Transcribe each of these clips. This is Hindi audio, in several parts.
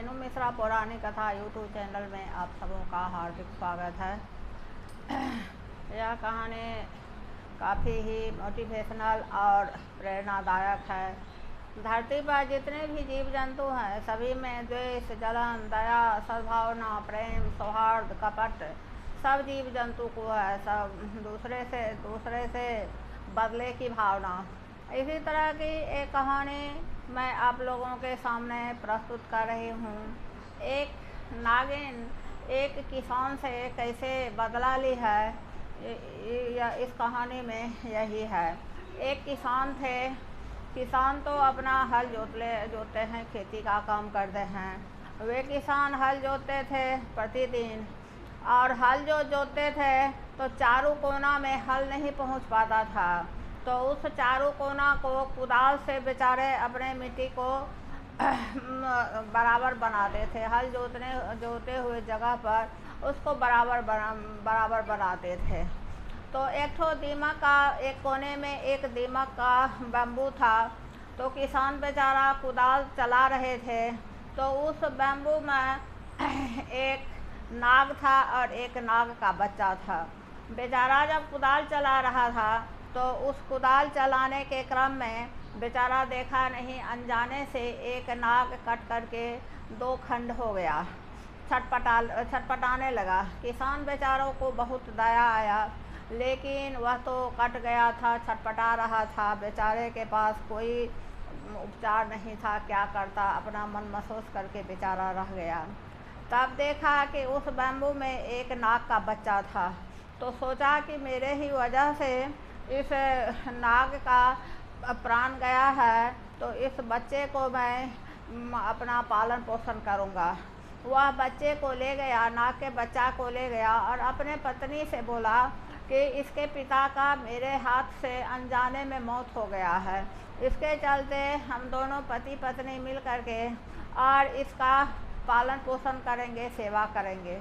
रेणु मिश्रा पुरानी कथा यूट्यूब चैनल में आप सबों का हार्दिक स्वागत है। यह कहानी काफ़ी ही मोटिवेशनल और प्रेरणादायक है। धरती पर जितने भी जीव जंतु हैं सभी में द्वेष, जलन, दया, सद्भावना, प्रेम, सौहार्द, कपट सब जीव जंतु को है। सब दूसरे से बदले की भावना। इसी तरह की एक कहानी मैं आप लोगों के सामने प्रस्तुत कर रही हूँ। एक नागिन एक किसान से कैसे बदला ली है, इस कहानी में यही है। एक किसान थे। किसान तो अपना हल जोतते हैं, खेती का काम करते हैं। वे किसान हल जोतते थे प्रतिदिन, और हल जो जोतते थे तो चारों कोना में हल नहीं पहुंच पाता था। तो उस चारों कोना को कुदाल से बेचारे अपने मिट्टी को बराबर बनाते थे। हल जोते हुए जगह पर उसको बराबर बनाते थे। तो एक कोने में एक दीमक का बम्बू था। तो किसान बेचारा कुदाल चला रहे थे। तो उस बम्बू में एक नाग था और एक नाग का बच्चा था। बेचारा जब कुदाल चला रहा था तो उस कुदाल चलाने के क्रम में बेचारा देखा नहीं, अनजाने से एक नाग कट करके दो खंड हो गया। छटपटाने लगा। किसान बेचारों को बहुत दया आया, लेकिन वह तो कट गया था, छटपटा रहा था। बेचारे के पास कोई उपचार नहीं था, क्या करता, अपना मन महसूस करके बेचारा रह गया। तब देखा कि उस बम्बू में एक नाग का बच्चा था। तो सोचा कि मेरे ही वजह से इस नाग का प्राण गया है, तो इस बच्चे को मैं अपना पालन पोषण करूँगा। वह बच्चे को ले गया, नाग के बच्चा को ले गया और अपने पत्नी से बोला कि इसके पिता का मेरे हाथ से अनजाने में मौत हो गया है। इसके चलते हम दोनों पति पत्नी मिल करके और इसका पालन पोषण करेंगे, सेवा करेंगे।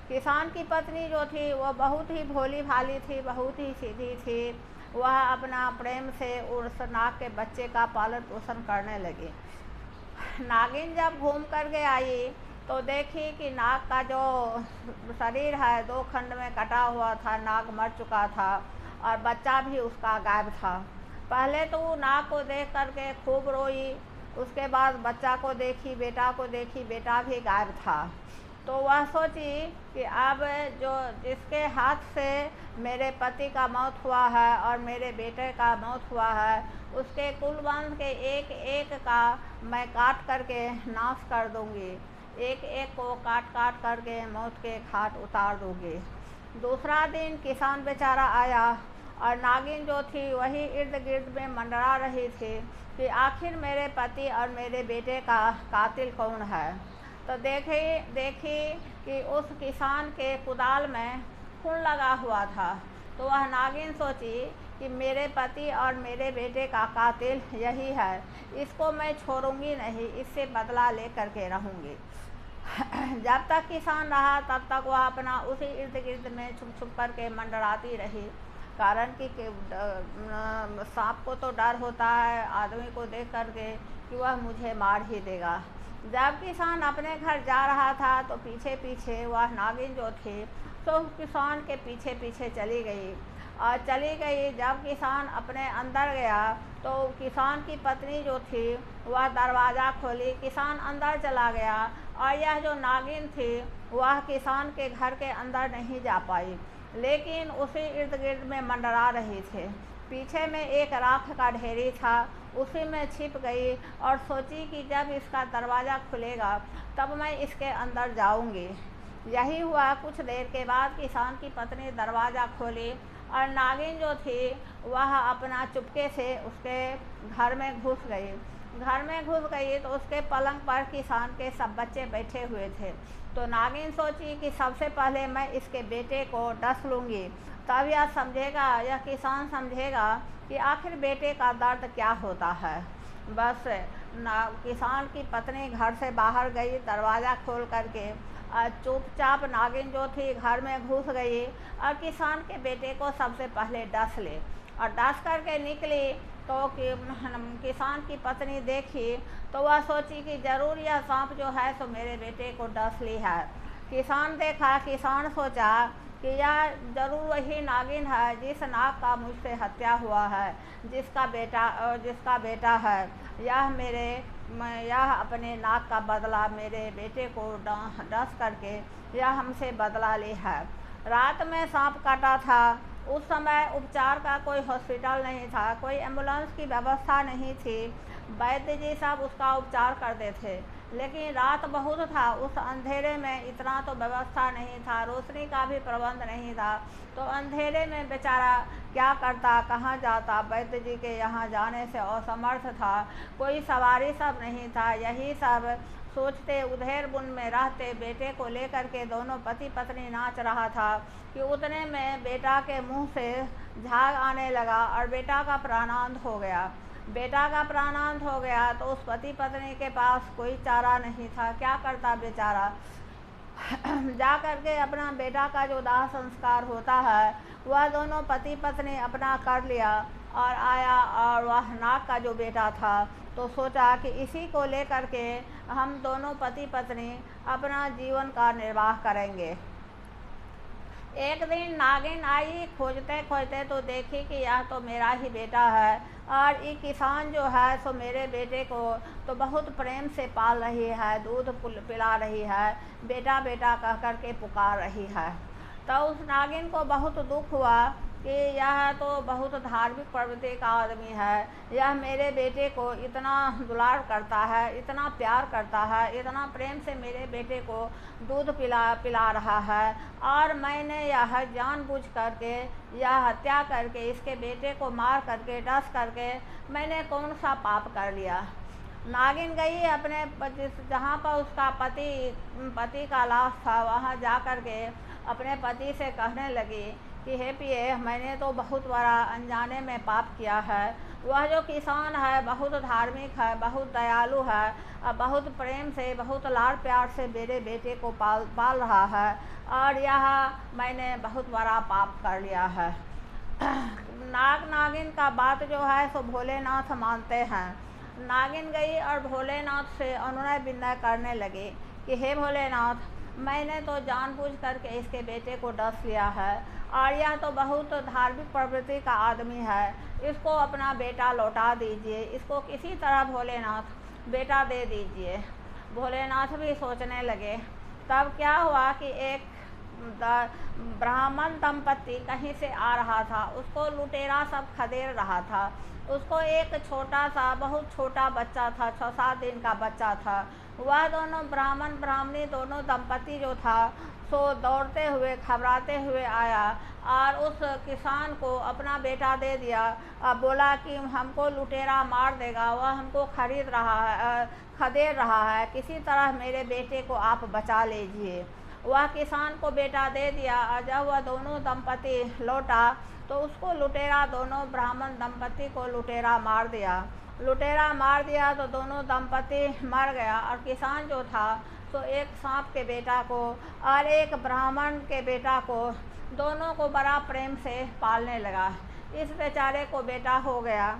किसान की पत्नी जो थी वह बहुत ही भोली भाली थी, बहुत ही सीधी थी। वह अपना प्रेम से उस नाग के बच्चे का पालन पोषण करने लगी। नागिन जब घूम करके आई तो देखी कि नाग का जो शरीर है दो खंड में कटा हुआ था, नाग मर चुका था और बच्चा भी उसका गायब था। पहले तो वो नाग को देख करके खूब रोई। उसके बाद बच्चा को देखी, बेटा को देखी, बेटा भी गायब था। तो वह सोची कि अब जिसके हाथ से मेरे पति का मौत हुआ है और मेरे बेटे का मौत हुआ है, उसके कुलवंश के एक एक का मैं काट करके नाश कर दूंगी। एक एक को काट करके मौत के घाट उतार दूंगी। दूसरा दिन किसान बेचारा आया और नागिन जो थी वही इर्द गिर्द में मंडरा रही थी कि आखिर मेरे पति और मेरे बेटे का कातिल कौन है। तो देखी कि उस किसान के कुदाल में खून लगा हुआ था। तो वह नागिन सोची कि मेरे पति और मेरे बेटे का कातिल यही है, इसको मैं छोड़ूंगी नहीं, इससे बदला ले करके रहूँगी। जब तक किसान रहा तब तक वह अपना उसी इर्द गिर्द में छुप करके मंडराती रही। कारण कि सांप को तो डर होता है आदमी को देख करके कि वह मुझे मार ही देगा। जब किसान अपने घर जा रहा था तो पीछे पीछे वह नागिन जो थी तो किसान के पीछे पीछे चली गई। जब किसान अपने अंदर गया तो किसान की पत्नी जो थी वह दरवाज़ा खोली, किसान अंदर चला गया और यह जो नागिन थी वह किसान के घर के अंदर नहीं जा पाई, लेकिन उसी इर्द गिर्द में मंडरा रही थी। पीछे में एक राख का ढेरी था, उसी में छिप गई और सोची कि जब इसका दरवाज़ा खुलेगा तब मैं इसके अंदर जाऊंगी। यही हुआ। कुछ देर के बाद किसान की पत्नी दरवाज़ा खोली और नागिन जो थी वह अपना चुपके से उसके घर में घुस गई। तो उसके पलंग पर किसान के सब बच्चे बैठे हुए थे। तो नागिन सोची कि सबसे पहले मैं इसके बेटे को डस लूँगी, तब यह किसान समझेगा कि आखिर बेटे का दर्द क्या होता है। बस किसान की पत्नी घर से बाहर गई, दरवाज़ा खोल करके चुपचाप नागिन जो थी घर में घुस गई और किसान के बेटे को सबसे पहले डस ले और डस करके निकली तो किसान की पत्नी देखी तो वह सोची कि जरूर यह सांप जो है सो मेरे बेटे को डस ली है। किसान देखा, किसान सोचा कि यह जरूर वही नागिन है जिस नाग का मुझसे हत्या हुआ है, जिसका बेटा है। यह अपने नाग का बदला मेरे बेटे को डस करके यह हमसे बदला ली है। रात में सांप काटा था। उस समय उपचार का कोई हॉस्पिटल नहीं था, कोई एम्बुलेंस की व्यवस्था नहीं थी। वैद्य जी सब उसका उपचार करते थे, लेकिन रात बहुत था, उस अंधेरे में इतना तो व्यवस्था नहीं था, रोशनी का भी प्रबंध नहीं था। तो अंधेरे में बेचारा क्या करता, कहाँ जाता। वैद्य जी के यहाँ जाने से असमर्थ था, कोई सवारी सब नहीं था। यही सब सोचते उधेर बुन में रहते बेटे को लेकर के दोनों पति पत्नी नाच रहा था कि उतने में बेटा के मुंह से झाग आने लगा और बेटा का प्राणांत हो गया। बेटा का प्राणांत हो गया तो उस पति पत्नी के पास कोई चारा नहीं था, क्या करता बेचारा। जा करके अपना बेटा का जो दाह संस्कार होता है वह दोनों पति पत्नी अपना कर लिया और आया। और वह नाग का जो बेटा था तो सोचा कि इसी को लेकर के हम दोनों पति पत्नी अपना जीवन का निर्वाह करेंगे। एक दिन नागिन आई, खोजते खोजते तो देखी कि यह तो मेरा ही बेटा है और ये किसान जो है सो मेरे बेटे को तो बहुत प्रेम से पाल रही है, दूध पिला रही है, बेटा बेटा कह करके पुकार रही है। तो उस नागिन को बहुत दुख हुआ कि यह तो बहुत धार्मिक प्रवृत्ति का आदमी है, यह मेरे बेटे को इतना दुलार करता है, इतना प्यार करता है, इतना प्रेम से मेरे बेटे को दूध पिला रहा है, और मैंने यह जानबूझ करके यह हत्या करके इसके बेटे को मार करके डस करके मैंने कौन सा पाप कर लिया। नागिन गई अपने जहाँ पर उसका पति का लाश था, वहाँ जा कर के अपने पति से कहने लगी कि हे पिए, मैंने तो बहुत बड़ा अनजाने में पाप किया है। वह जो किसान है बहुत धार्मिक है, बहुत दयालु है और बहुत प्रेम से बहुत लाड़ प्यार से मेरे बेटे को पाल रहा है, और यह मैंने बहुत बड़ा पाप कर लिया है। नागिन का बात जो है सो भोलेनाथ मानते हैं। नागिन गई और भोलेनाथ से अनुनय विनय करने लगी कि हे भोलेनाथ, मैंने तो जानबूझ करके इसके बेटे को डस लिया है और यह तो बहुत धार्मिक प्रवृत्ति का आदमी है, इसको अपना बेटा लौटा दीजिए, इसको किसी तरह भोलेनाथ बेटा दे दीजिए। भोलेनाथ भी सोचने लगे। तब क्या हुआ कि एक ब्राह्मण दंपति कहीं से आ रहा था, उसको लुटेरा सब खदेड़ रहा था। उसको एक छोटा सा बहुत छोटा बच्चा था, 6-7 दिन का बच्चा था। वह दोनों ब्राह्मण ब्राह्मणी दोनों दंपति जो था सो दौड़ते हुए घबराते हुए आया और उस किसान को अपना बेटा दे दिया। बोला कि हमको लुटेरा मार देगा, वह हमको खदेड़ रहा है, किसी तरह मेरे बेटे को आप बचा लीजिए। वह किसान को बेटा दे दिया और जब वह दोनों दंपति लौटा तो उसको लुटेरा, दोनों ब्राह्मण दंपति को लुटेरा मार दिया तो दोनों दंपति मर गया। और किसान जो था तो एक सांप के बेटा को और एक ब्राह्मण के बेटा को, दोनों को बड़ा प्रेम से पालने लगा। इस बेचारे को बेटा हो गया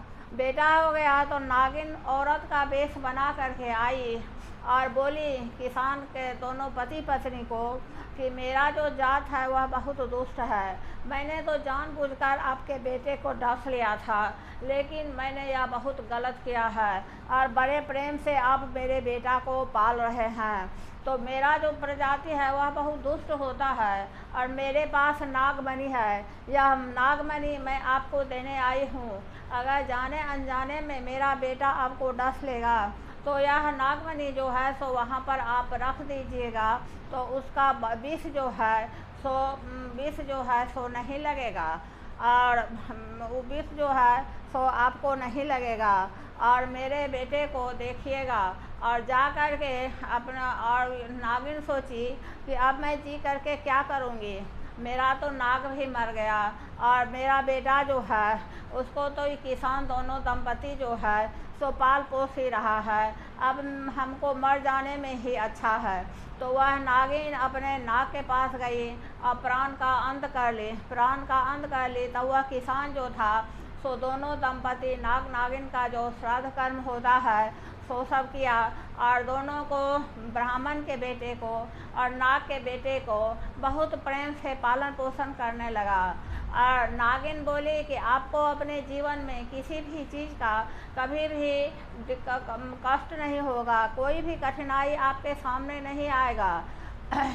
तो नागिन औरत का वेश बना करके आई और बोली किसान के दोनों पति पत्नी को कि मेरा जो जात है वह बहुत दुष्ट है, मैंने तो जानबूझकर आपके बेटे को डस लिया था, लेकिन मैंने यह बहुत गलत किया है और बड़े प्रेम से आप मेरे बेटा को पाल रहे हैं। तो मेरा जो प्रजाति है वह बहुत दुष्ट होता है और मेरे पास नागमणि है, यह नागमणि मैं आपको देने आई हूँ। अगर जाने अनजाने में मेरा बेटा आपको डस लेगा तो यह नागमणि जो है सो वहाँ पर आप रख दीजिएगा, तो उसका विष जो है सो नहीं लगेगा और वो विष जो है सो आपको नहीं लगेगा। और मेरे बेटे को देखिएगा और जा कर के अपना, और नागिन सोची कि अब मैं जी करके क्या करूँगी, मेरा तो नाग भी मर गया और मेरा बेटा जो है उसको तो ये किसान दोनों दंपति जो है सो पाल पोस ही रहा है, अब हमको मर जाने में ही अच्छा है। तो वह नागिन अपने नाग के पास गई और प्राण का अंत कर ली। तो वह किसान जो था सो दोनों दंपति नाग नागिन का जो श्राद्ध कर्म होता है सो सब किया, और दोनों को, ब्राह्मण के बेटे को और नाग के बेटे को बहुत प्रेम से पालन पोषण करने लगा। और नागिन बोली कि आपको अपने जीवन में किसी भी चीज़ का कभी भी कष्ट नहीं होगा, कोई भी कठिनाई आपके सामने नहीं आएगा।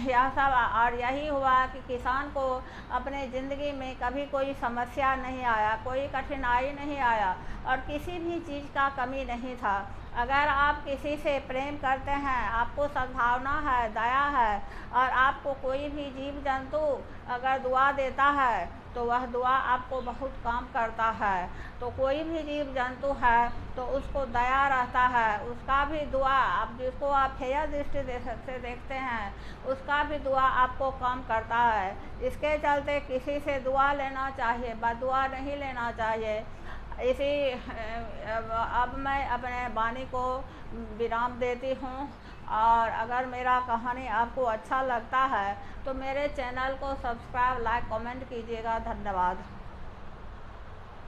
यह सब, और यही हुआ कि किसान को अपने ज़िंदगी में कभी कोई समस्या नहीं आया, कोई कठिनाई नहीं आया और किसी भी चीज़ का कमी नहीं था। अगर आप किसी से प्रेम करते हैं, आपको सद्भावना है, दया है, और आपको कोई भी जीव जंतु अगर दुआ देता है तो वह दुआ आपको बहुत काम करता है। तो कोई भी जीव जंतु है तो उसको दया रहता है, उसका भी दुआ, आप जिसको आप हेय दृष्टि से देखते हैं उसका भी दुआ आपको काम करता है। इसके चलते किसी से दुआ लेना चाहिए, बददुआ नहीं लेना चाहिए। इसी अब मैं अपने वाणी को विराम देती हूँ, और अगर मेरा कहानी आपको अच्छा लगता है तो मेरे चैनल को सब्सक्राइब, लाइक, कमेंट कीजिएगा। धन्यवाद।